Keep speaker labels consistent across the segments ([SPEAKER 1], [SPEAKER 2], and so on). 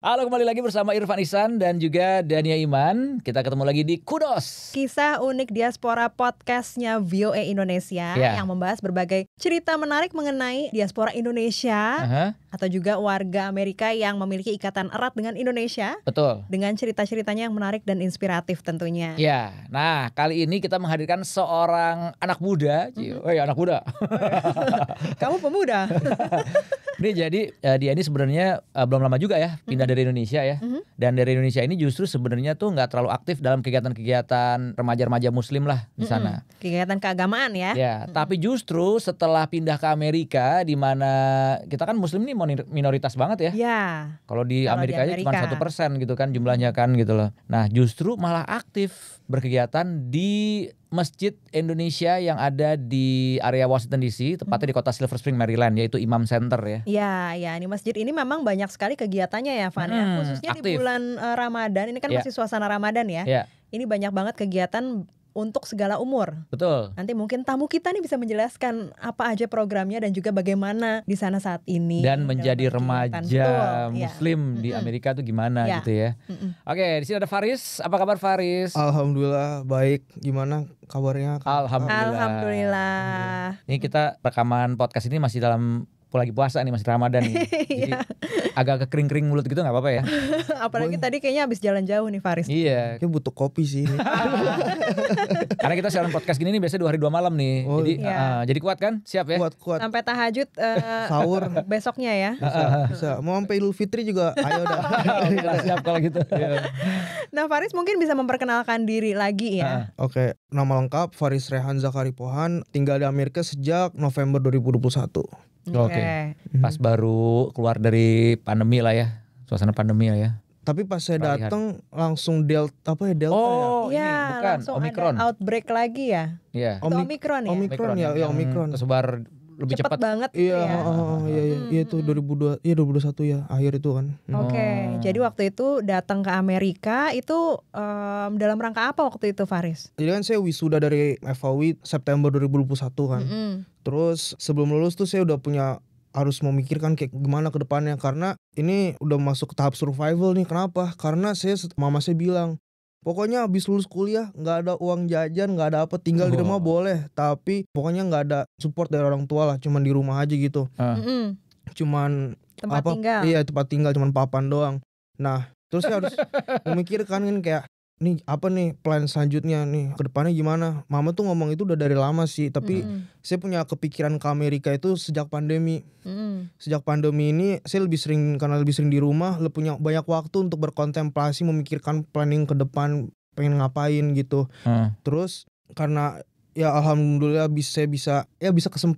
[SPEAKER 1] Halo, kembali lagi bersama Irfan Ihsan dan juga Dania Iman. Kita ketemu lagi di Kudos.
[SPEAKER 2] Kisah unik diaspora podcastnya VOA Indonesia yang membahas berbagai cerita menarik mengenai diaspora Indonesia atau juga warga Amerika yang memiliki ikatan erat dengan Indonesia.
[SPEAKER 1] Betul.
[SPEAKER 2] Dengan cerita-ceritanya yang menarik dan inspiratif tentunya.
[SPEAKER 1] Ya, nah kali ini kita menghadirkan seorang anak muda. Anak muda.
[SPEAKER 2] Kamu pemuda.
[SPEAKER 1] Ini jadi dia ini sebenarnya belum lama juga ya pindah dari Indonesia ya. Dan dari Indonesia ini justru sebenarnya tuh nggak terlalu aktif dalam kegiatan-kegiatan remaja-remaja Muslim lah di sana.
[SPEAKER 2] Kegiatan keagamaan ya.
[SPEAKER 1] Ya, tapi justru setelah pindah ke Amerika, di mana kita kan Muslim ini minoritas banget ya.
[SPEAKER 2] Ya.
[SPEAKER 1] Kalau di Amerika aja cuma 1% gitu kan jumlahnya kan gitu loh. Nah justru malah aktif berkegiatan di Masjid Indonesia yang ada di area Washington DC, tepatnya di kota Silver Spring, Maryland, yaitu Imam Center ya.
[SPEAKER 2] Ya, ini masjid ini memang banyak sekali kegiatannya ya, Van ya. Khususnya
[SPEAKER 1] aktif.
[SPEAKER 2] di bulan Ramadan, ini kan masih suasana Ramadan ya. Ini banyak banget kegiatan untuk segala umur.
[SPEAKER 1] Betul.
[SPEAKER 2] Nanti mungkin tamu kita nih bisa menjelaskan apa aja programnya dan juga bagaimana di sana saat ini.
[SPEAKER 1] Dan menjadi remaja Muslim di Amerika tuh gimana gitu ya. Oke, di sini ada Faris. Apa kabar Faris?
[SPEAKER 3] Alhamdulillah baik. Gimana kabarnya?
[SPEAKER 2] Alhamdulillah.
[SPEAKER 1] Ini kita rekaman podcast ini masih dalam lagi puasa nih, masih Ramadan nih. Jadi agak kekering-kering mulut gitu gak apa-apa ya.
[SPEAKER 2] Apalagi tadi kayaknya habis jalan jauh nih Faris.
[SPEAKER 1] Iya.
[SPEAKER 3] Kayak butuh kopi sih ini.
[SPEAKER 1] Karena kita siaran podcast gini nih biasanya 2 hari 2 malam nih. Jadi kuat kan? Siap ya?
[SPEAKER 3] Kuat.
[SPEAKER 2] Sampai tahajud
[SPEAKER 3] sahur
[SPEAKER 2] besoknya ya.
[SPEAKER 3] Bisa. Mau sampai Idul Fitri juga ayo dah.
[SPEAKER 1] Siap kalau gitu.
[SPEAKER 2] Nah Faris mungkin bisa memperkenalkan diri lagi ya.
[SPEAKER 3] Oke, nama lengkap Faris Rehan Zakari Pohan, tinggal di Amerika sejak November 2021.
[SPEAKER 1] Oke. Pas baru keluar dari pandemi lah ya. Suasana pandemi lah ya.
[SPEAKER 3] Tapi pas saya datang langsung Delta ya?
[SPEAKER 1] Oh,
[SPEAKER 2] ini
[SPEAKER 1] bukan
[SPEAKER 2] Omicron. Ada outbreak lagi ya?
[SPEAKER 1] Iya.
[SPEAKER 2] Omicron ya?
[SPEAKER 3] Omicron ya, Omicron.
[SPEAKER 1] Tersebar lebih cepat
[SPEAKER 2] banget
[SPEAKER 3] iya, iya itu 2021 ya, akhir itu kan.
[SPEAKER 2] Oke. Jadi waktu itu datang ke Amerika itu dalam rangka apa waktu itu Faris?
[SPEAKER 3] Jadi kan saya wisuda dari FAUI September 2021 kan. Terus sebelum lulus tuh saya udah harus memikirkan kayak gimana ke depannya, karena ini udah masuk ke tahap survival nih. Kenapa? Karena mama saya bilang, pokoknya habis lulus kuliah nggak ada uang jajan, nggak ada apa, tinggal di rumah boleh, tapi pokoknya nggak ada support dari orang tua lah, cuman di rumah aja gitu. Cuman
[SPEAKER 2] tempat tinggal.
[SPEAKER 3] Iya, tempat tinggal, cuman papan doang. Nah terus saya harus memikirkan kan kayak nih apa nih plan selanjutnya nih ke depannya gimana. Mama tuh ngomong itu udah dari lama sih, tapi saya punya kepikiran ke Amerika itu sejak pandemi. Sejak pandemi ini saya karena lebih sering di rumah, punya banyak waktu untuk berkontemplasi, memikirkan planning ke depan, pengen ngapain gitu. Terus karena ya alhamdulillah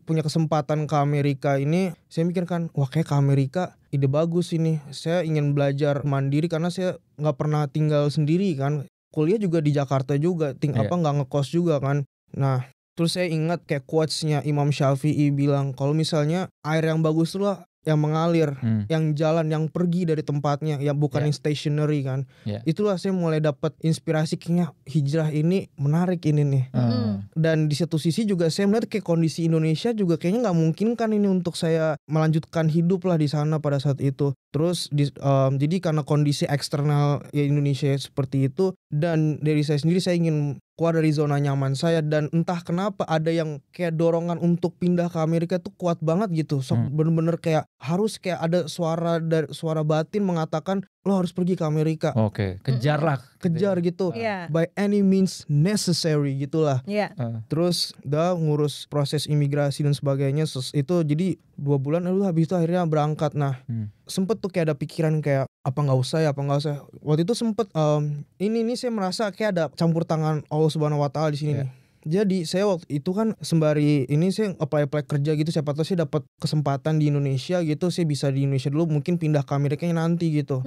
[SPEAKER 3] punya kesempatan ke Amerika ini, saya mikirkan wah kayak ke Amerika ide bagus ini. Saya ingin belajar mandiri karena saya nggak pernah tinggal sendiri kan. Kuliah juga di Jakarta juga, nggak ngekos juga kan. Nah terus saya ingat kayak quotes-nya Imam Syafi'i bilang kalau misalnya air yang bagus tuh lah yang mengalir, yang jalan, yang pergi dari tempatnya, yang bukan yang stationary kan. Itulah saya mulai dapat inspirasi, kayaknya hijrah ini menarik ini nih. Dan di satu sisi juga saya melihat kayak kondisi Indonesia juga kayaknya nggak mungkin kan ini untuk saya melanjutkan hidup lah di sana pada saat itu. Terus jadi karena kondisi eksternal ya Indonesia seperti itu, dan dari saya sendiri saya ingin keluar dari zona nyaman saya, dan entah kenapa ada yang kayak dorongan untuk pindah ke Amerika tuh kuat banget gitu. Bener-bener kayak harus kayak ada suara batin mengatakan lo harus pergi ke Amerika.
[SPEAKER 1] Oke,
[SPEAKER 3] kejar gitu. By any means necessary gitulah. Terus udah ngurus proses imigrasi dan sebagainya. Itu jadi 2 bulan habis itu akhirnya berangkat. Nah sempet tuh kayak ada pikiran kayak apa nggak usah. Waktu itu sempet ini saya merasa kayak ada campur tangan Allah Subhanahu Wa Taala di sini nih. Jadi saya waktu itu kan sembari ini saya apply kerja gitu, siapa tahu saya dapat kesempatan di Indonesia gitu, saya bisa di Indonesia dulu, mungkin pindah ke Amerika nanti gitu.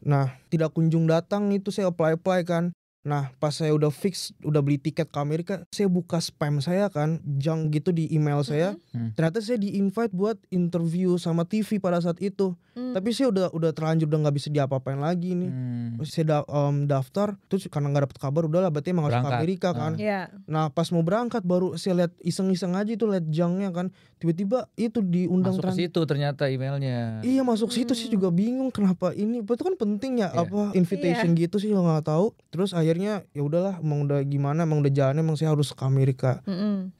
[SPEAKER 3] Nah tidak kunjung datang itu saya apply kan. Nah pas saya udah fix, udah beli tiket ke Amerika, saya buka spam saya kan, junk gitu di email saya. Ternyata saya di-invite buat interview sama TV pada saat itu. Tapi saya udah terlanjur, udah gak bisa diapa-apain lagi nih. Saya daftar, terus karena gak dapet kabar, udahlah berarti emang harus ke Amerika kan. Nah pas mau berangkat baru saya lihat iseng-iseng aja itu, lihat junknya kan. Tiba-tiba itu diundang
[SPEAKER 1] masuk ke situ ternyata emailnya.
[SPEAKER 3] Iya masuk situ sih, juga bingung kenapa ini. Itu kan penting ya, apa invitation gitu sih, nggak tahu. Terus akhirnya ya udahlah, emang udah gimana, emang udah jalannya, emang saya harus ke Amerika.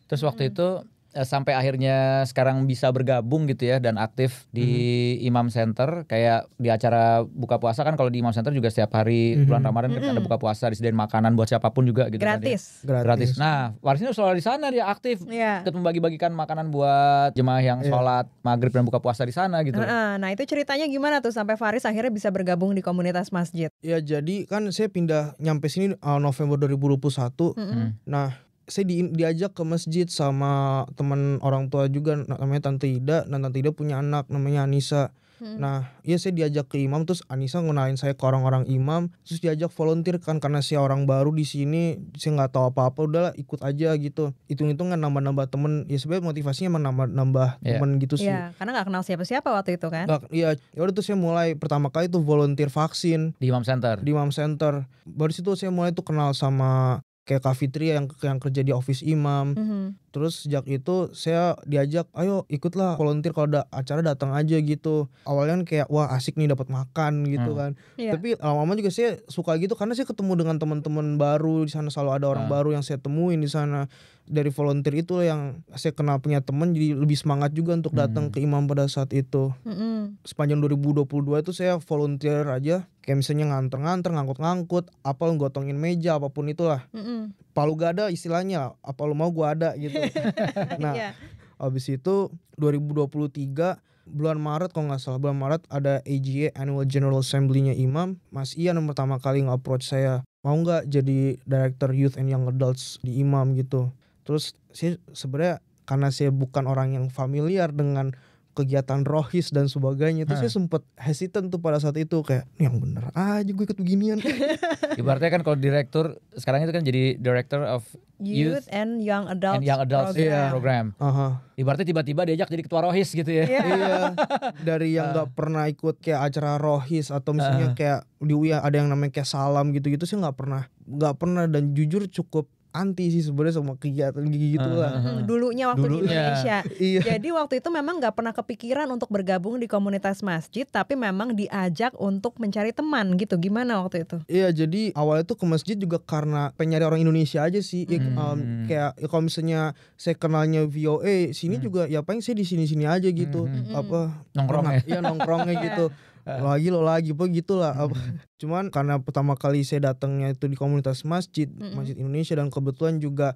[SPEAKER 1] Terus waktu itu sampai akhirnya sekarang bisa bergabung gitu ya dan aktif di Imam Center, kayak di acara buka puasa kan. Kalau di Imam Center juga setiap hari bulan Ramadan kan ada buka puasa, disediain makanan buat siapapun juga gitu.
[SPEAKER 2] Gratis.
[SPEAKER 1] Kan, ya. Gratis. Nah, Farisnya selalu di sana, dia aktif, ikut membagi-bagikan makanan buat jemaah yang sholat maghrib dan buka puasa di sana gitu.
[SPEAKER 2] Nah itu ceritanya gimana tuh sampai Faris akhirnya bisa bergabung di komunitas masjid?
[SPEAKER 3] Ya jadi kan saya pindah nyampe sini November 2021. Nah saya diajak ke masjid sama teman orang tua juga, namanya Tante Ida. Dan Tante Ida punya anak namanya Anissa. Nah ya saya diajak ke imam, terus Anissa ngenalin saya ke orang-orang imam. Terus diajak volunteer kan, karena saya orang baru di sini, saya nggak tahu apa-apa, udahlah ikut aja gitu. Hitung-hitungan nambah-nambah temen. Ya sebenarnya motivasinya emang nambah temen gitu sih.
[SPEAKER 2] Iya, karena nggak kenal siapa-siapa waktu itu kan.
[SPEAKER 3] Iya, ya udah tuh saya mulai pertama kali tuh volunteer vaksin
[SPEAKER 1] di Imam Center.
[SPEAKER 3] Baru situ saya mulai tuh kenal sama kayak Kak Fitri yang kerja di office imam. Terus sejak itu saya diajak, ayo ikutlah volunteer, kalau ada acara datang aja gitu. Awalnya kayak wah asik nih dapat makan gitu kan. Tapi lama-lama juga saya suka gitu, karena saya ketemu dengan teman-teman baru di sana, selalu ada orang baru yang saya temuin di sana. Dari volunteer itu yang saya kenal, punya teman, jadi lebih semangat juga untuk datang ke imam pada saat itu. Sepanjang 2022 itu saya volunteer aja, kayak misalnya nganter-nganter, ngangkut-ngangkut, apa gotongin meja, apapun itulah. Palu gak ada istilahnya, apa lu mau gua ada gitu. Nah abis itu 2023 bulan Maret kalau gak salah, bulan Maret ada AGA Annual General Assembly-nya imam. Mas Ian yang pertama kali nge-approach saya, mau gak jadi Director Youth and Young Adults di imam gitu. Terus saya sebenarnya karena saya bukan orang yang familiar dengan kegiatan rohis dan sebagainya, terus saya sempet hesitant tuh pada saat itu, kayak yang bener aja gue ikut beginian.
[SPEAKER 1] Ibaratnya kan kalau direktur sekarang itu kan jadi Director of
[SPEAKER 2] Youth and Young Adults
[SPEAKER 1] Program. Ibaratnya tiba-tiba diajak jadi ketua rohis gitu ya.
[SPEAKER 3] Iya. Dari yang nggak pernah ikut kayak acara rohis, atau misalnya kayak di UIA ada yang namanya kayak salam gitu-gitu, saya nggak pernah, dan jujur cukup anti sih sebenarnya sama kegiatan gitu lah.
[SPEAKER 2] Dulunya waktu di Indonesia.
[SPEAKER 3] Iya.
[SPEAKER 2] Jadi waktu itu memang nggak pernah kepikiran untuk bergabung di komunitas masjid, tapi memang diajak untuk mencari teman gitu. Gimana waktu itu?
[SPEAKER 3] Iya, jadi awalnya tuh ke masjid juga karena pengen nyari orang Indonesia aja sih. Kayak ya kalau misalnya saya kenalnya VOA sini juga, ya paling saya di sini-sini aja gitu. Apa nongkrongnya gitu. Lo lagi begitulah. Cuman karena pertama kali saya datangnya itu di komunitas masjid Indonesia, dan kebetulan juga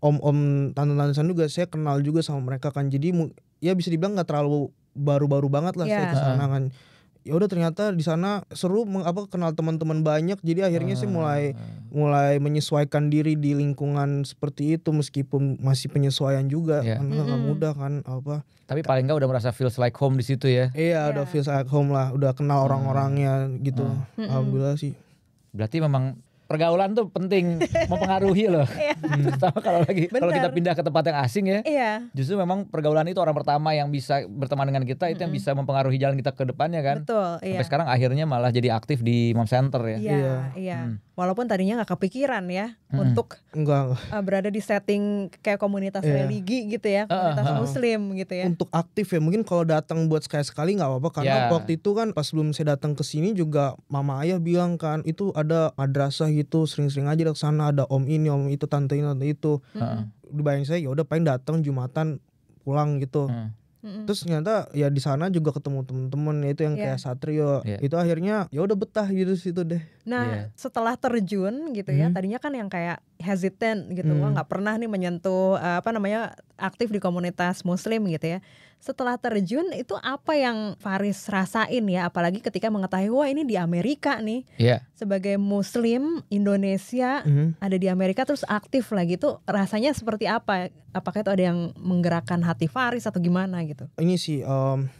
[SPEAKER 3] om-om tante-tante juga saya kenal juga sama mereka kan. Jadi ya bisa dibilang nggak terlalu baru-baru banget lah saya kesana kan. Ya udah ternyata di sana seru, kenal teman-teman banyak. Jadi akhirnya saya mulai menyesuaikan diri di lingkungan seperti itu, meskipun masih penyesuaian juga karena nggak mudah kan apa.
[SPEAKER 1] Tapi paling nggak udah merasa feels like home di situ ya.
[SPEAKER 3] Iya, udah feels like home lah, udah kenal orang-orangnya gitu. Alhamdulillah sih.
[SPEAKER 1] Berarti memang pergaulan tuh penting, mempengaruhi loh. Terutama kalau kita pindah ke tempat yang asing ya. Justru memang pergaulan itu orang pertama yang bisa berteman dengan kita, itu yang bisa mempengaruhi jalan kita ke depannya kan.
[SPEAKER 2] Betul,
[SPEAKER 1] Sampai sekarang akhirnya malah jadi aktif di Imam Center ya.
[SPEAKER 2] Iya. Walaupun tadinya nggak kepikiran ya untuk berada di setting kayak komunitas religi gitu ya, komunitas Muslim gitu ya.
[SPEAKER 3] Untuk aktif ya, mungkin kalau datang buat sekali-sekali nggak apa-apa, karena waktu itu kan pas sebelum saya datang ke sini juga mama ayah bilang kan, itu ada madrasah gitu, sering-sering aja ke sana, ada om ini, om itu, tante ini, tante itu. Dibayangin saya ya udah paling datang Jumatan pulang gitu. Terus ternyata ya di sana juga ketemu temen-temen itu yang kayak Satrio. Itu akhirnya ya udah betah gitu situ deh.
[SPEAKER 2] Nah, setelah terjun gitu ya, tadinya kan yang kayak hesitant gitu, wah nggak pernah nih menyentuh aktif di komunitas Muslim gitu ya. Setelah terjun itu apa yang Faris rasain ya, apalagi ketika mengetahui wah ini di Amerika nih, sebagai Muslim Indonesia ada di Amerika terus aktif lagi, itu rasanya seperti apa? Apakah itu ada yang menggerakkan hati Faris atau gimana gitu?
[SPEAKER 3] Ini sih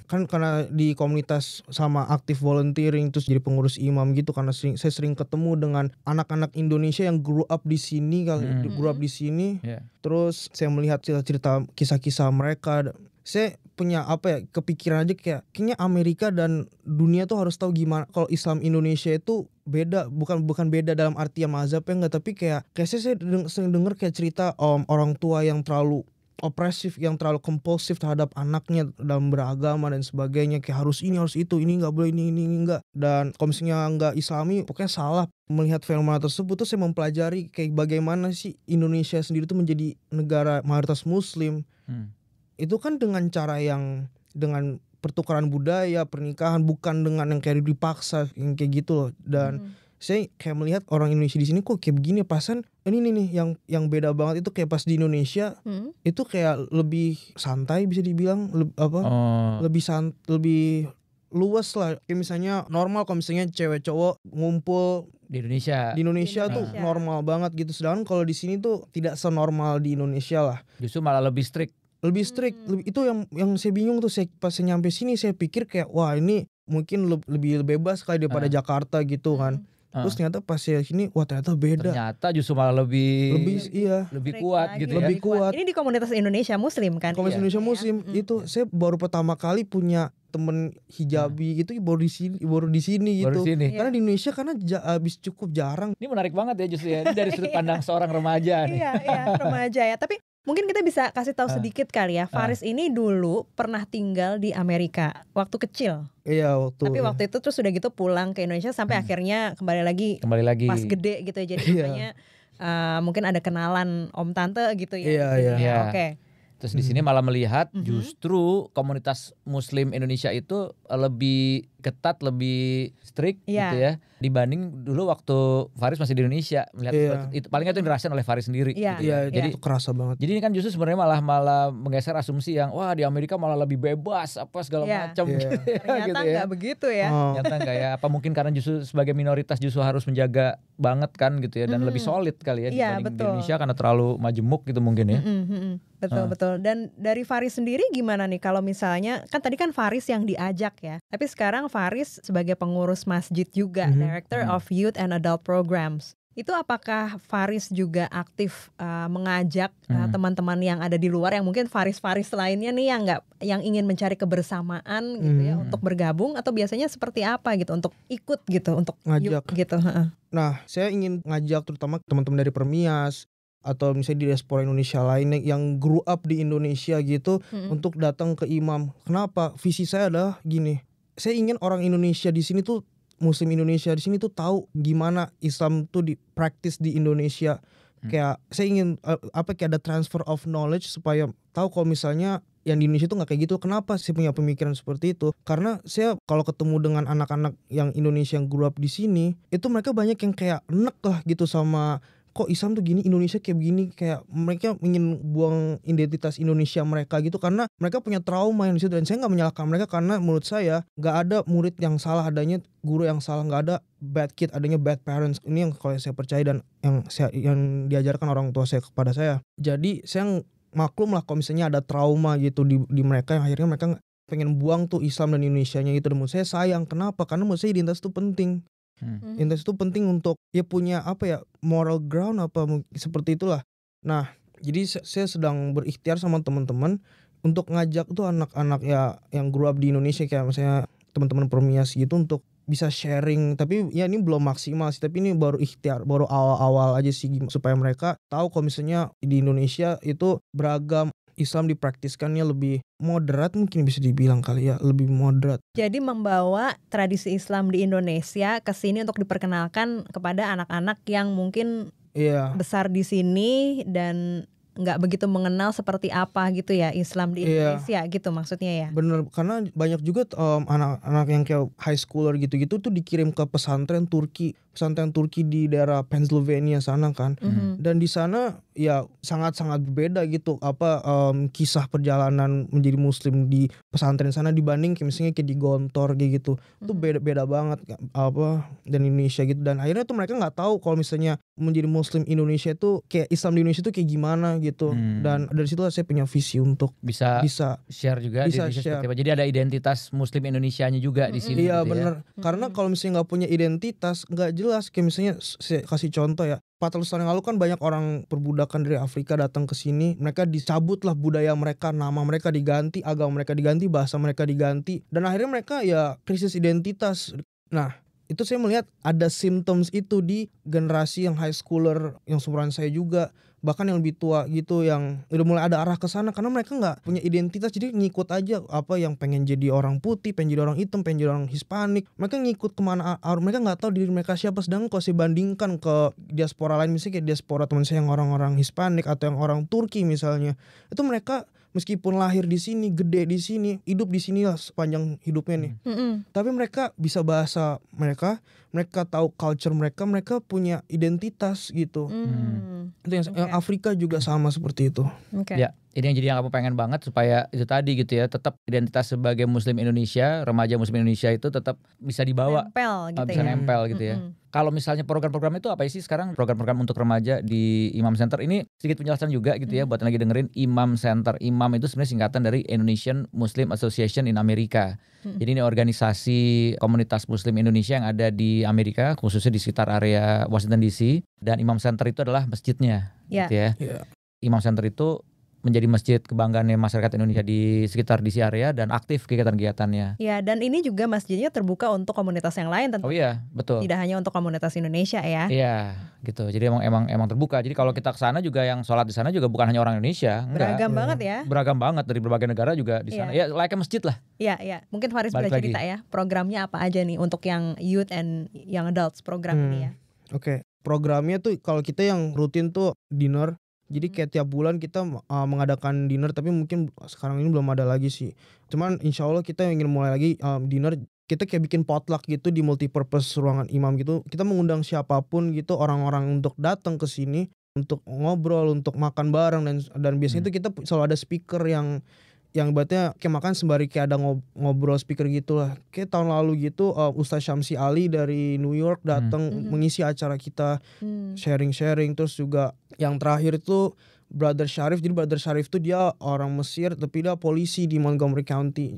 [SPEAKER 3] kan karena di komunitas sama aktif volunteering terus jadi pengurus imam gitu, karena saya sering ketemu dengan anak-anak Indonesia yang grew up di sini grew up di sini. Terus saya melihat cerita kisah-kisah mereka. Saya punya kepikiran aja kayaknya Amerika dan dunia tuh harus tahu gimana kalau Islam Indonesia itu beda, bukan beda dalam artian mazhabnya enggak, tapi kayak saya sering dengar kayak cerita orang tua yang terlalu opresif, yang terlalu kompulsif terhadap anaknya dalam beragama dan sebagainya, kayak harus ini harus itu, ini nggak boleh, ini enggak. Dan kalau misalnya nggak Islami pokoknya salah. Melihat fenomena tersebut tuh saya mempelajari kayak bagaimana sih Indonesia sendiri tuh menjadi negara mayoritas Muslim. Itu kan dengan cara yang dengan pertukaran budaya, pernikahan, bukan dengan yang kayak dipaksa yang kayak gitu loh. Dan saya kayak melihat orang Indonesia di sini kok kayak begini, pasan ini nih yang beda banget itu kayak pas di Indonesia itu kayak lebih santai bisa dibilang, lebih luas lah. Kayak misalnya normal kalau misalnya cewek cowok ngumpul
[SPEAKER 1] di Indonesia
[SPEAKER 3] tuh normal banget gitu. Sedangkan kalau di sini tuh tidak senormal di Indonesia lah.
[SPEAKER 1] Justru malah lebih strict.
[SPEAKER 3] Itu yang saya bingung tuh. Pas saya nyampe sini saya pikir kayak wah ini mungkin lebih bebas kali daripada Jakarta gitu kan. Terus ternyata pas saya sini wah ternyata beda.
[SPEAKER 1] Ternyata justru malah lebih kuat gitu ya.
[SPEAKER 3] Lebih kuat.
[SPEAKER 2] Ini di komunitas Indonesia Muslim kan?
[SPEAKER 3] Komunitas Indonesia Muslim itu saya baru pertama kali punya temen hijabi itu baru di sini gitu. Karena di Indonesia habis cukup jarang.
[SPEAKER 1] Ini menarik banget ya justru ya. Ini dari sudut pandang seorang remaja nih.
[SPEAKER 2] Iya, remaja ya. Tapi mungkin kita bisa kasih tahu sedikit kali ya. Faris ini dulu pernah tinggal di Amerika waktu kecil.
[SPEAKER 3] Iya,
[SPEAKER 2] Tapi waktu itu terus udah gitu pulang ke Indonesia sampai akhirnya kembali lagi pas gede gitu. Jadi makanya mungkin ada kenalan om tante gitu ya.
[SPEAKER 3] Iya.
[SPEAKER 2] Oke.
[SPEAKER 1] Terus di sini malah melihat justru komunitas Muslim Indonesia itu lebih ketat, lebih strict gitu ya, dibanding dulu waktu Faris masih di Indonesia. Melihat itu paling itu dirasain oleh Faris sendiri.
[SPEAKER 3] Jadi itu kerasa banget.
[SPEAKER 1] Jadi ini kan justru sebenarnya malah menggeser asumsi yang wah di Amerika malah lebih bebas apa segala macam.
[SPEAKER 2] Ternyata nggak begitu ya.
[SPEAKER 1] Ternyata nggak ya. Apa mungkin karena justru sebagai minoritas justru harus menjaga banget kan gitu ya, dan lebih solid kali ya dibanding di Indonesia karena terlalu majemuk gitu mungkin ya.
[SPEAKER 2] Betul. Dan dari Faris sendiri gimana nih kalau misalnya kan tadi kan Faris yang diajak ya, tapi sekarang Faris sebagai pengurus masjid juga, Director of Youth and Adult Programs. Itu apakah Faris juga aktif mengajak teman-teman yang ada di luar yang mungkin Faris lainnya nih yang ingin mencari kebersamaan gitu ya untuk bergabung, atau biasanya seperti apa gitu untuk ikut gitu untuk
[SPEAKER 3] ngajak
[SPEAKER 2] gitu.
[SPEAKER 3] Nah, saya ingin ngajak terutama teman-teman dari Permias atau misalnya di diaspora Indonesia lainnya yang grew up di Indonesia gitu untuk datang ke imam. Kenapa? Visi saya adalah gini. Saya ingin orang Indonesia di sini tuh, Muslim Indonesia di sini tuh tahu gimana Islam tuh dipraktis di Indonesia. Kayak saya ingin kayak ada transfer of knowledge supaya tahu kalau misalnya yang di Indonesia tuh nggak kayak gitu. Kenapa saya punya pemikiran seperti itu? Karena saya kalau ketemu dengan anak-anak yang Indonesia yang grew up di sini, itu mereka banyak yang kayak enek lah gitu sama kok Islam tuh gini, Indonesia kayak begini, kayak mereka ingin buang identitas Indonesia mereka gitu karena mereka punya trauma yang di situ. Dan saya nggak menyalahkan mereka karena menurut saya nggak ada murid yang salah, adanya guru yang salah, nggak ada bad kid, adanya bad parents. Ini yang kalau saya percaya dan yang diajarkan orang tua saya kepada saya. Jadi saya maklum lah kalau misalnya ada trauma gitu di mereka yang akhirnya mereka pengen buang tuh Islam dan Indonesianya gitu. Dan menurut saya sayang. Kenapa? Karena menurut saya identitas itu penting. Identitas itu penting untuk ya punya moral ground seperti itulah. Nah, jadi saya sedang berikhtiar sama teman-teman untuk ngajak tuh anak-anak ya yang grow up di Indonesia kayak misalnya teman-teman Permias gitu untuk bisa sharing. Tapi ya ini belum maksimal sih, tapi ini baru ikhtiar, baru awal-awal aja sih supaya mereka tahu kalau misalnya di Indonesia itu beragam, Islam dipraktiskannya lebih moderat, mungkin bisa dibilang kali ya, lebih moderat.
[SPEAKER 2] Jadi membawa tradisi Islam di Indonesia ke sini untuk diperkenalkan kepada anak-anak yang mungkin besar di sini dan nggak begitu mengenal seperti apa gitu ya Islam di Indonesia gitu maksudnya ya.
[SPEAKER 3] Bener, karena banyak juga anak-anak yang kayak high schooler gitu-gitu tuh dikirim ke pesantren Turki di daerah Pennsylvania sana kan. Dan di sana ya sangat-sangat berbeda gitu kisah perjalanan menjadi muslim di pesantren sana dibanding kayak misalnya kayak di Gontor kayak gitu. Itu beda banget dan Indonesia gitu. Dan akhirnya tuh mereka nggak tahu kalau misalnya menjadi muslim Indonesia itu kayak Islam di Indonesia itu kayak gimana gitu. Dan dari situ saya punya visi untuk bisa
[SPEAKER 1] share juga di Indonesia seperti apa. Jadi ada identitas muslim Indonesianya juga di sini.
[SPEAKER 3] Iya
[SPEAKER 1] gitu
[SPEAKER 3] bener.
[SPEAKER 1] Ya.
[SPEAKER 3] Karena kalau misalnya nggak punya identitas nggak jelas, kayak misalnya saya kasih contoh ya, 400 tahun yang lalu kan banyak orang perbudakan dari Afrika datang ke sini, mereka dicabut lah budaya mereka, nama mereka diganti, agama mereka diganti, bahasa mereka diganti, dan akhirnya mereka ya krisis identitas. Nah itu saya melihat ada symptoms itu di generasi yang high schooler yang seumuran saya juga, bahkan yang lebih tua gitu, yang udah mulai ada arah ke sana karena mereka nggak punya identitas, jadi ngikut aja yang pengen jadi orang putih, pengen jadi orang hitam, pengen jadi orang Hispanik, mereka ngikut kemana, mereka nggak tahu diri mereka siapa. Sedangkan kalau saya bandingkan ke diaspora lain, misalnya kayak diaspora teman saya yang orang-orang Hispanik atau yang orang Turki misalnya, itu mereka meskipun lahir di sini, gede di sini, hidup di sini lah sepanjang hidupnya nih. Tapi mereka bisa bahasa mereka tahu culture mereka punya identitas gitu. Itu yang Afrika juga sama seperti itu.
[SPEAKER 1] Ya, ini yang jadi yang aku pengen banget supaya itu tadi gitu ya, tetap identitas sebagai muslim Indonesia, remaja muslim Indonesia itu tetap bisa dibawa, nempel gitu ya. Kalau misalnya program-program itu apa sih sekarang, program-program untuk remaja di Imam Center ini? Sedikit penjelasan juga gitu ya buat yang lagi dengerin. Imam Center, Imam itu sebenarnya singkatan dari Indonesian Muslim Association in America. Jadi ini organisasi komunitas muslim Indonesia yang ada di Amerika, khususnya di sekitar area Washington DC, dan Imam Center itu adalah masjidnya gitu ya. Imam Center itu menjadi masjid kebanggaannya masyarakat Indonesia di sekitar DC area dan aktif kegiatan-kegiatannya.
[SPEAKER 2] Ya, dan ini juga masjidnya terbuka untuk komunitas yang lain tentu.
[SPEAKER 1] Oh iya, betul.
[SPEAKER 2] Tidak hanya untuk komunitas Indonesia ya.
[SPEAKER 1] Iya, gitu. Jadi emang terbuka. Jadi kalau kita ke sana juga, yang sholat di sana juga bukan hanya orang Indonesia, enggak.
[SPEAKER 2] Beragam banget ya.
[SPEAKER 1] Beragam banget dari berbagai negara juga di sana. Ya, like masjid lah.
[SPEAKER 2] Iya. Mungkin Faris boleh cerita ya, programnya apa aja nih untuk yang youth and young adults program ini ya.
[SPEAKER 3] Oke. Programnya tuh kalau kita yang rutin tuh dinner. Jadi kayak tiap bulan kita mengadakan dinner, tapi mungkin sekarang ini belum ada lagi sih. Cuman insya Allah kita ingin mulai lagi dinner. Kita kayak bikin potluck gitu di multipurpose ruangan imam gitu. Kita mengundang siapapun gitu, orang-orang untuk datang ke sini untuk ngobrol, untuk makan bareng, dan biasanya itu kita selalu ada speaker yang ibaratnya kayak makan sembari kayak ada ngobrol speaker gitu lah. Kayak tahun lalu gitu Ustaz Syamsi Ali dari New York datang mengisi acara kita, sharing-sharing. Terus juga yang terakhir itu Brother Syarif. Jadi Brother Syarif itu dia orang Mesir tapi dia polisi di Montgomery County.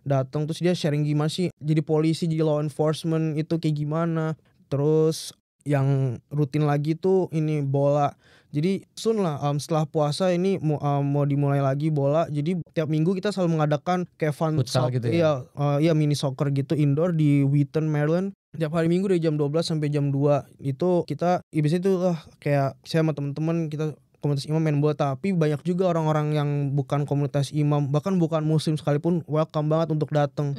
[SPEAKER 3] Datang terus dia sharing gimana sih jadi polisi, jadi law enforcement itu kayak gimana. Terus yang rutin lagi tuh ini bola. Jadi soon lah setelah puasa ini mau dimulai lagi bola. Jadi tiap minggu kita selalu mengadakan kayak
[SPEAKER 1] futsal gitu ya.
[SPEAKER 3] Iya mini soccer gitu indoor di Wheaton, Maryland. Tiap hari minggu dari jam 12 sampai jam 2 itu kita biasanya itu kayak saya sama teman-teman kita komunitas imam main bola. Tapi banyak juga orang-orang yang bukan komunitas imam, bahkan bukan muslim sekalipun, welcome banget untuk datang.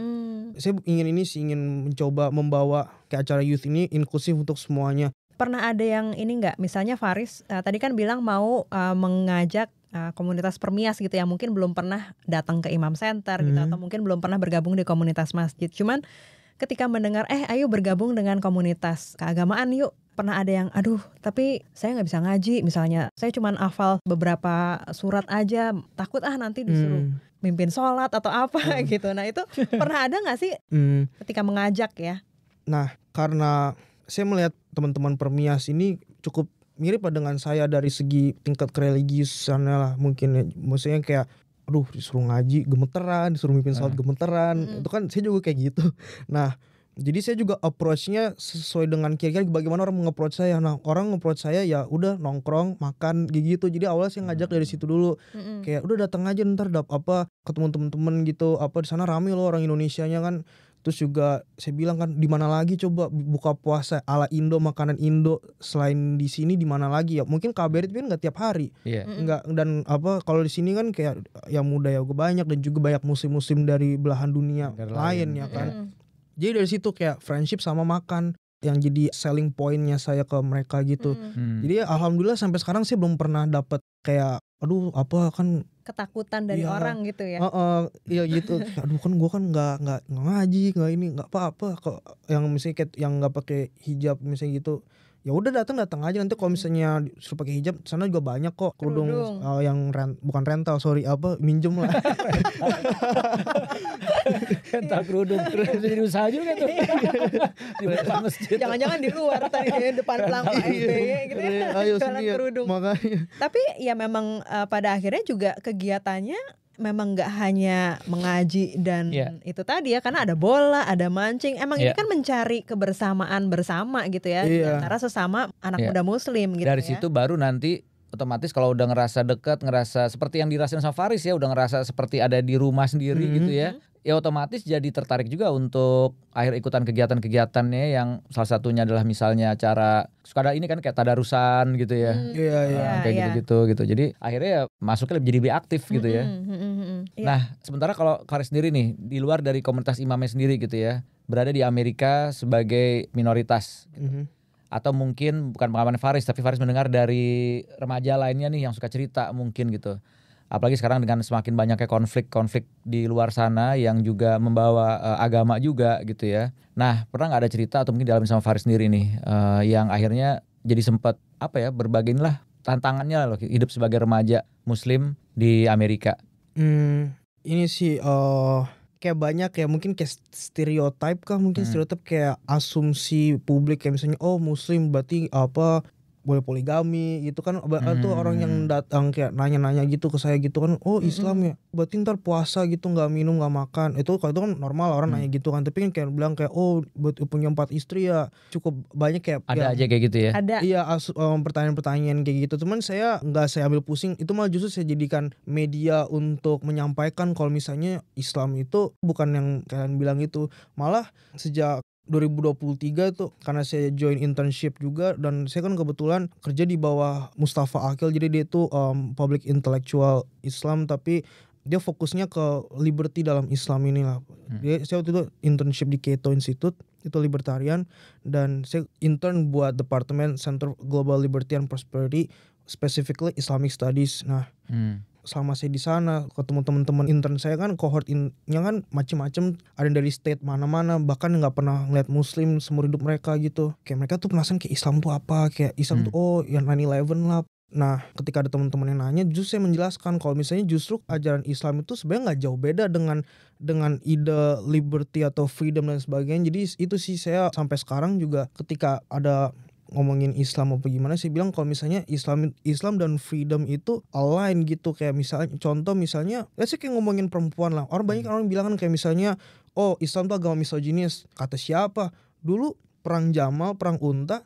[SPEAKER 3] Saya ingin mencoba membawa ke acara youth ini inklusif untuk semuanya.
[SPEAKER 2] Pernah ada yang ini nggak, misalnya Faris tadi kan bilang mau mengajak komunitas permias gitu yang mungkin belum pernah datang ke Imam Center gitu, atau mungkin belum pernah bergabung di komunitas masjid. Cuman ketika mendengar ayo bergabung dengan komunitas keagamaan yuk, pernah ada yang aduh tapi saya nggak bisa ngaji misalnya, saya cuman hafal beberapa surat aja, takut nanti disuruh mimpin sholat atau apa gitu. Nah itu pernah ada nggak sih ketika mengajak ya?
[SPEAKER 3] Nah karena saya melihat teman-teman permias ini cukup mirip dengan saya dari segi tingkat kereligiusannya lah mungkin ya. Maksudnya kayak aduh disuruh ngaji gemeteran, disuruh mimpin sholat gemeteran. Itu kan saya juga kayak gitu. Nah jadi saya juga approach-nya sesuai dengan kira-kira bagaimana orang nge-approach saya. Nah orang nge-approach saya ya udah nongkrong makan gitu. Jadi awalnya saya ngajak dari situ dulu. Kayak udah datang aja ntar ketemu temen-temen gitu, di sana rame loh orang Indonesianya kan. Terus juga saya bilang kan di mana lagi coba buka puasa ala Indo, makanan Indo selain di sini di mana lagi ya? Mungkin KBRI itu kan nggak tiap hari. Nggak, dan kalau di sini kan kayak yang muda ya banyak, dan juga banyak muslim-muslim dari belahan dunia lain ya kan. Jadi dari situ kayak friendship sama makan. yang jadi selling pointnya saya ke mereka gitu. Jadi alhamdulillah sampai sekarang saya belum pernah dapat kayak aduh apa kan
[SPEAKER 2] ketakutan dari orang gitu ya.
[SPEAKER 3] Iya gitu. Aduh kan gue kan nggak ngaji, nggak ini, nggak apa-apa kok, yang misalnya kayak yang nggak pakai hijab misalnya gitu. Ya udah datang aja, nanti kalau misalnya suruh pakai hijab sana juga banyak kok kerudung yang bukan rental, minjem lah.
[SPEAKER 1] Rental kerudung jadi usaha juga tuh. Di depan masjid.
[SPEAKER 2] Jangan-jangan di luar tadi depan pelanggan SBY gitu ya. Jualan kerudung.
[SPEAKER 3] Makanya.
[SPEAKER 2] Tapi ya memang pada akhirnya juga kegiatannya memang nggak hanya mengaji dan itu tadi ya, karena ada bola, ada mancing. Emang ini kan mencari kebersamaan bersama gitu ya, antara sesama anak muda muslim gitu.
[SPEAKER 1] Dari situ baru nanti otomatis kalau udah ngerasa dekat, ngerasa seperti yang dirasain sama Faris ya, udah ngerasa seperti ada di rumah sendiri gitu ya. Ya otomatis jadi tertarik juga untuk akhir ikutan kegiatan-kegiatannya, yang salah satunya adalah misalnya acara suka ada ini kan kayak tadarusan gitu ya. Kayak gitu. Jadi akhirnya ya masuknya jadi lebih aktif gitu ya. Nah, sementara kalau Faris sendiri nih, di luar dari komunitas imamnya sendiri gitu ya, berada di Amerika sebagai minoritas gitu. Atau mungkin bukan pengalaman Faris, tapi Faris mendengar dari remaja lainnya nih yang suka cerita mungkin gitu. Apalagi sekarang dengan semakin banyaknya konflik di luar sana yang juga membawa agama juga gitu ya. Nah, pernah nggak ada cerita atau mungkin dialami sama Faris sendiri nih yang akhirnya jadi sempat berbagai inilah tantangannya loh hidup sebagai remaja muslim di Amerika.
[SPEAKER 3] Ini sih kayak banyak ya, mungkin kayak stereotype stereotip kayak asumsi publik kayak misalnya muslim berarti apa boleh poligami gitu kan. Itu orang yang datang kayak nanya-nanya gitu ke saya gitu kan, Islam ya berarti ntar puasa gitu nggak minum nggak makan. Itu kalau itu kan normal orang nanya gitu kan, tapi kan kayak bilang kayak buat punya 4 istri ya cukup banyak kayak
[SPEAKER 1] ada aja kayak gitu ya.
[SPEAKER 2] Ada.
[SPEAKER 3] Iya pertanyaan-pertanyaan kayak gitu. Cuman saya ambil pusing, itu malah justru saya jadikan media untuk menyampaikan kalau misalnya Islam itu bukan yang kalian bilang itu. Malah sejak 2023 tuh karena saya join internship juga, dan saya kan kebetulan kerja di bawah Mustafa Akil, jadi dia tuh public intellectual Islam tapi dia fokusnya ke liberty dalam Islam ini lah. Saya waktu itu internship di Cato Institute, itu libertarian, dan saya intern buat Departemen Center Global Liberty and Prosperity, specifically Islamic Studies. Nah, selama saya di sana ketemu teman-teman intern saya kan cohort-nya kan macem-macem, ada dari state mana-mana, bahkan nggak pernah ngeliat muslim seumur hidup mereka gitu. Kayak mereka tuh penasaran kayak Islam tuh apa, kayak Islam tuh yang 9/11 lah. Nah, ketika ada teman-teman yang nanya, justru saya menjelaskan kalau misalnya justru ajaran Islam itu sebenarnya nggak jauh beda dengan ide liberty atau freedom dan sebagainya. Jadi itu sih saya sampai sekarang juga ketika ada ngomongin Islam apa gimana, sih bilang kalau misalnya Islam dan freedom itu align gitu. Kayak misalnya contoh misalnya let's say kayak ngomongin perempuan lah, banyak orang bilang kan kayak misalnya Islam tuh agama misoginis. Kata siapa? Dulu perang Jamal, perang Unta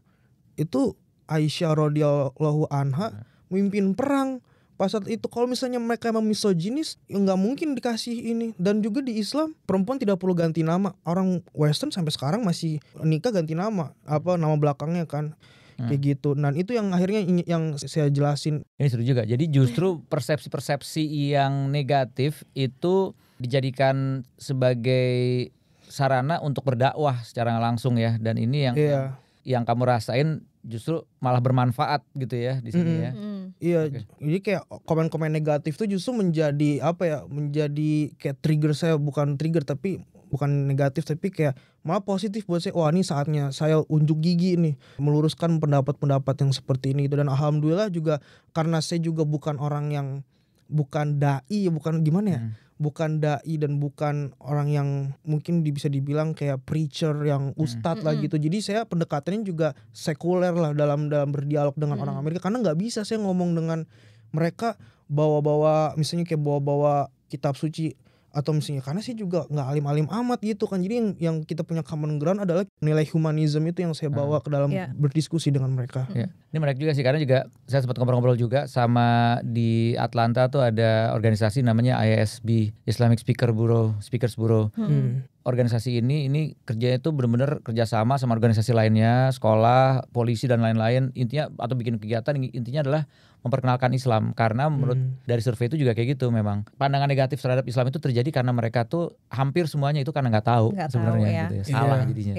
[SPEAKER 3] itu Aisyah radhiyallahu anha memimpin perang. Pas saat itu kalau misalnya mereka emang misoginis, ya nggak mungkin dikasih ini. Dan juga di Islam perempuan tidak perlu ganti nama. Orang Western sampai sekarang masih nikah ganti nama, nama belakangnya kan, kayak gitu. Dan itu yang akhirnya yang saya jelasin.
[SPEAKER 1] Ini seru juga. Jadi justru persepsi-persepsi yang negatif itu dijadikan sebagai sarana untuk berdakwah secara langsung ya. Dan ini yang kamu rasain justru malah bermanfaat gitu ya di sini ya.
[SPEAKER 3] Iya, jadi kayak komen-komen negatif tuh justru menjadi menjadi kayak trigger saya, bukan negatif tapi kayak malah positif buat saya. Wah, ini saatnya saya unjuk gigi nih meluruskan pendapat-pendapat yang seperti ini. Dan alhamdulillah juga karena saya juga bukan orang yang bukan dai, bukan gimana ya? Bukan dai dan bukan orang yang mungkin bisa dibilang kayak preacher yang ustadz lah gitu. Jadi saya pendekatannya juga sekuler lah dalam berdialog dengan orang Amerika, karena nggak bisa saya ngomong dengan mereka bawa-bawa misalnya kayak bawa-bawa kitab suci atau misalnya, karena saya juga nggak alim-alim amat gitu kan. Jadi yang kita punya common ground adalah nilai humanism itu yang saya bawa ke dalam berdiskusi dengan mereka.
[SPEAKER 1] Ini menarik juga sih, karena juga saya sempat ngobrol-ngobrol juga sama di Atlanta tuh ada organisasi namanya ISB, Islamic Speakers Bureau. organisasi ini kerjanya itu benar-benar kerjasama sama organisasi lainnya, sekolah, polisi dan lain-lain. Intinya atau bikin kegiatan intinya adalah memperkenalkan Islam, karena menurut dari survei itu juga kayak gitu. Memang pandangan negatif terhadap Islam itu terjadi karena mereka tuh hampir semuanya itu karena nggak tahu sebenarnya
[SPEAKER 2] ya.
[SPEAKER 1] gitu ya. Salah jadinya.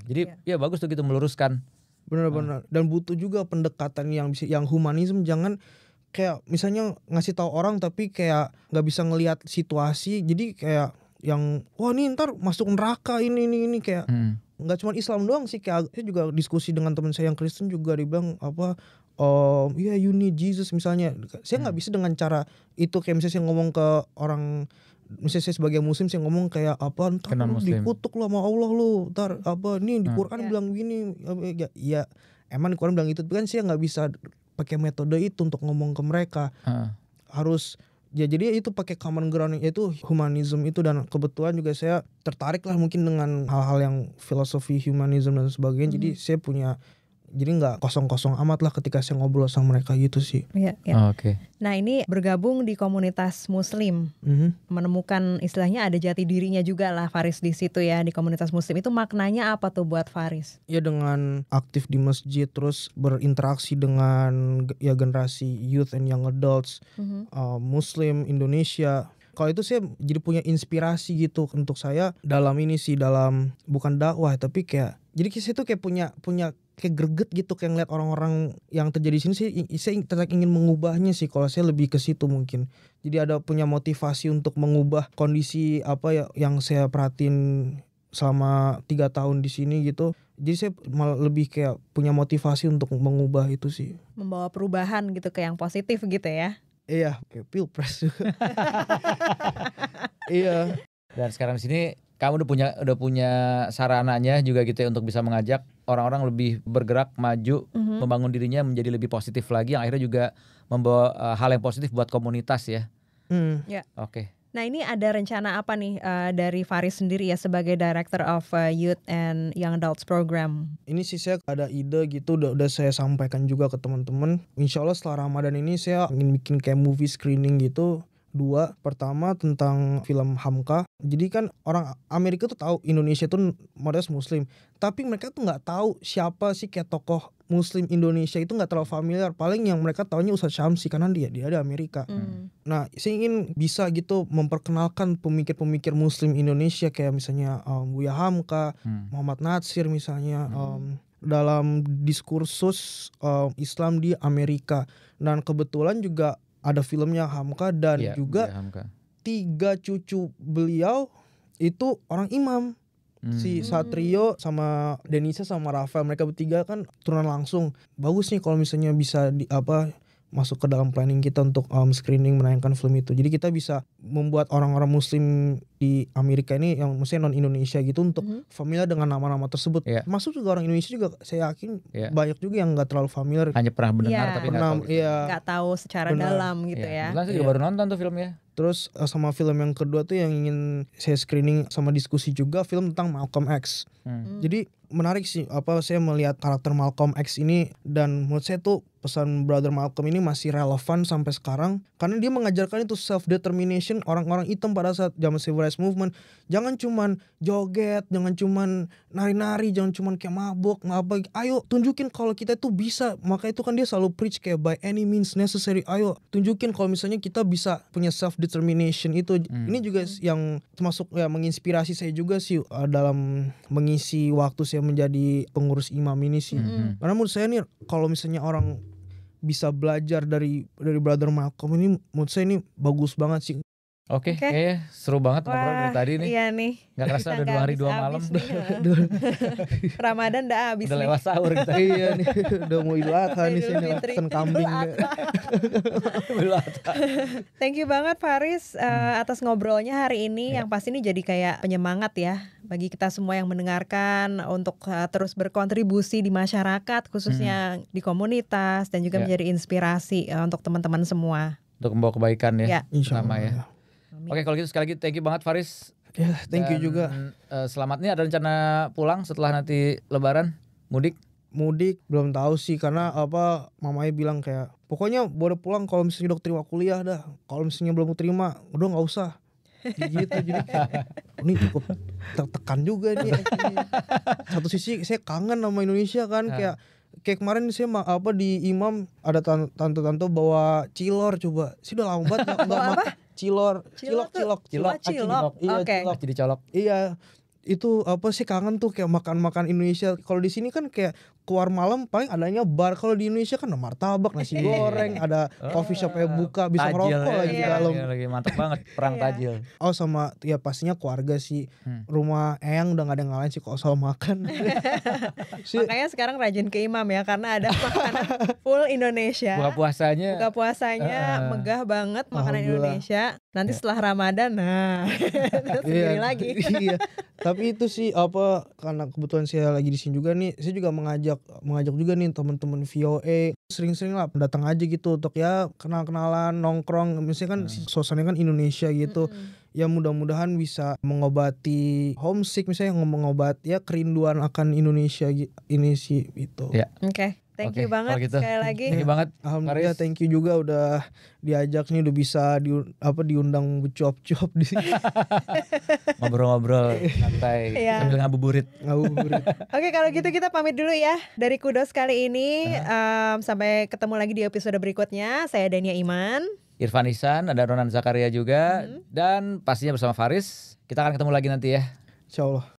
[SPEAKER 1] Jadi ya bagus tuh gitu meluruskan.
[SPEAKER 3] Benar-benar. Dan butuh juga pendekatan yang humanisme, jangan kayak misalnya ngasih tahu orang tapi kayak nggak bisa ngelihat situasi, jadi kayak yang wah ini ntar masuk neraka ini kayak nggak cuma Islam doang sih, kayak saya juga diskusi dengan teman saya yang Kristen juga dibilang apa you need Jesus misalnya. Saya nggak bisa dengan cara itu, kayak misalnya saya ngomong ke orang, misalnya saya sebagai muslim saya ngomong kayak apa ntar lu dikutuk lah sama Allah lu, ntar apa nih di Quran bilang gini ya emang di Quran bilang itu, kan saya nggak bisa pakai metode itu untuk ngomong ke mereka. Harus ya, jadi itu pakai common ground yaitu humanism itu. Dan kebetulan juga saya tertarik lah mungkin dengan hal-hal yang filosofi humanism dan sebagainya. Jadi saya punya, jadi nggak kosong-kosong amat lah ketika saya ngobrol sama mereka gitu sih.
[SPEAKER 1] Oke.
[SPEAKER 2] Nah ini bergabung di komunitas muslim, menemukan istilahnya ada jati dirinya juga lah Faris di situ ya, di komunitas muslim. Itu maknanya apa tuh buat Faris?
[SPEAKER 3] Ya dengan aktif di masjid, terus berinteraksi dengan ya generasi youth and young adults muslim Indonesia. Kalau itu saya jadi punya inspirasi gitu untuk saya dalam ini sih, dalam bukan dakwah tapi kayak, jadi saya tuh kayak punya kayak greget gitu, kayak ngeliat orang-orang yang terjadi di sini saya tetap ingin mengubahnya sih. Kalau saya lebih ke situ mungkin. Jadi ada punya motivasi untuk mengubah kondisi apa ya yang saya perhatiin selama 3 tahun di sini gitu. Jadi saya malah lebih kayak punya motivasi untuk mengubah itu sih.
[SPEAKER 2] Membawa perubahan gitu ke yang positif gitu ya.
[SPEAKER 3] Iya, kayak pilpres juga. Iya.
[SPEAKER 1] Dan sekarang di sini kamu udah punya sarananya juga gitu ya untuk bisa mengajak orang-orang lebih bergerak maju, membangun dirinya menjadi lebih positif lagi, yang akhirnya juga membawa hal yang positif buat komunitas ya. Oke.
[SPEAKER 2] Nah ini ada rencana apa nih dari Faris sendiri ya sebagai Director of Youth and Young Adults Program?
[SPEAKER 3] Ini sih saya ada ide gitu, udah saya sampaikan juga ke teman-teman. Insya Allah setelah Ramadan ini saya ingin bikin kayak movie screening gitu. 2, pertama tentang film Hamka. Jadi kan orang Amerika tuh tahu Indonesia tuh mayoritas muslim, tapi mereka tuh nggak tahu siapa sih kayak tokoh muslim Indonesia, itu nggak terlalu familiar. Paling yang mereka taunya Ustadz Syamsi karena dia di Amerika. Nah saya ingin bisa gitu memperkenalkan pemikir-pemikir muslim Indonesia kayak misalnya Buya Hamka, Muhammad Natsir misalnya, dalam diskursus Islam di Amerika. Dan kebetulan juga ada filmnya Hamka, dan juga 3 cucu beliau itu orang imam. Si Satrio sama Denisa sama Rafael, mereka bertiga kan turunan langsung. Bagus nih kalau misalnya bisa masuk ke dalam planning kita untuk screening menayangkan film itu. Jadi kita bisa membuat orang-orang muslim di Amerika ini yang maksudnya non Indonesia gitu untuk familiar dengan nama-nama tersebut. Masuk juga orang Indonesia juga saya yakin banyak juga yang nggak terlalu familiar.
[SPEAKER 1] Hanya pernah mendengar tapi
[SPEAKER 2] nggak tahu secara dalam gitu ya.
[SPEAKER 1] Saya juga baru nonton tuh filmnya.
[SPEAKER 3] Terus sama film yang kedua tuh yang ingin saya screening sama diskusi juga, film tentang Malcolm X. Jadi menarik sih saya melihat karakter Malcolm X ini, dan menurut saya tuh pesan Brother Malcolm ini masih relevan sampai sekarang karena dia mengajarkan itu self determination orang-orang hitam pada saat zaman Civil Rights Movement. Jangan cuman joget, jangan cuman nari-nari, jangan cuman kayak mabok, ayo tunjukin kalau kita itu bisa. Maka itu kan dia selalu preach kayak by any means necessary. Ayo tunjukin kalau misalnya kita bisa punya self determination itu. Ini juga yang termasuk ya menginspirasi saya juga sih dalam mengisi waktu saya menjadi pengurus imam ini sih. Karena menurut saya nih kalau misalnya orang bisa belajar dari Brother Malcolm ini, menurut saya ini bagus banget sih.
[SPEAKER 1] Oke. Seru banget ngobrol dari tadi nih.
[SPEAKER 2] Iya nih.
[SPEAKER 1] Gak kerasa udah 2 hari 2 malam.
[SPEAKER 2] Ramadan udah habis.
[SPEAKER 1] Udah lewat sahur kita.
[SPEAKER 3] Iya nih, udah mau Idul Adha nih, saya pesen kambing.
[SPEAKER 2] Thank you banget Faris atas ngobrolnya hari ini. Yang pasti ini jadi kayak penyemangat ya bagi kita semua yang mendengarkan untuk terus berkontribusi di masyarakat, khususnya di komunitas, dan juga menjadi inspirasi untuk teman-teman semua.
[SPEAKER 1] Untuk membawa kebaikan ya.
[SPEAKER 3] Insyaallah
[SPEAKER 1] ya. Oke, kalau gitu sekali lagi thank you banget Faris.
[SPEAKER 3] Ya, thank you juga.
[SPEAKER 1] Selamat nih, ada rencana pulang setelah nanti Lebaran, mudik?
[SPEAKER 3] Mudik belum tahu sih, karena mamanya bilang kayak pokoknya boleh pulang kalau misalnya udah terima kuliah dah. Kalau misalnya belum terima udah nggak usah. gitu. Jadi ini cukup tertekan juga nih. Satu sisi saya kangen sama Indonesia kan, kayak kemarin saya di Imam ada tante-tante bawa cilor, coba sih udah lama banget nggak makan cilok.
[SPEAKER 1] Iya, cilok jadi colok.
[SPEAKER 3] Iya, itu sih kangen tuh kayak makan Indonesia. Kalau di sini kan kayak keluar malam paling adanya bar. Kalau di Indonesia kan ada martabak, nasi goreng, ada coffee shop yang buka, bisa ngerokok lagi di dalam.
[SPEAKER 1] Lagi mantap banget perang tajil.
[SPEAKER 3] Sama ya pastinya keluarga sih. Rumah Eyang udah gak ada yang ngalahin sih kalau soal makan.
[SPEAKER 2] Makanya sekarang rajin ke Imam ya, karena ada makanan full Indonesia.
[SPEAKER 1] Buka puasanya
[SPEAKER 2] megah banget makanan Indonesia. Nanti setelah Ramadan sendiri lagi.
[SPEAKER 3] Iya. Tapi itu sih karena kebetulan saya lagi di sini juga nih, saya juga mengajak juga nih teman-teman VOA sering-sering lah datang aja gitu untuk ya kenal-kenalan, nongkrong. Misalnya kan suasananya kan Indonesia gitu. Ya mudah-mudahan bisa mengobati homesick, misalnya mengobati ya kerinduan akan Indonesia ini sih itu.
[SPEAKER 1] Ya.
[SPEAKER 2] Oke. Thank you banget gitu. Sekali lagi.
[SPEAKER 1] Thank you banget.
[SPEAKER 3] Alhamdulillah, thank you juga udah diajak nih, udah bisa diundang cuap-cuap di sini.
[SPEAKER 1] Ngobrol-ngobrol santai sambil ngabuburit.
[SPEAKER 2] Oke, kalau gitu kita pamit dulu ya dari Kudos kali ini. Sampai ketemu lagi di episode berikutnya. Saya Dania Iman,
[SPEAKER 1] Irfan Ihsan, ada Ronan Zakaria juga, dan pastinya bersama Faris. Kita akan ketemu lagi nanti ya.
[SPEAKER 3] Insyaallah.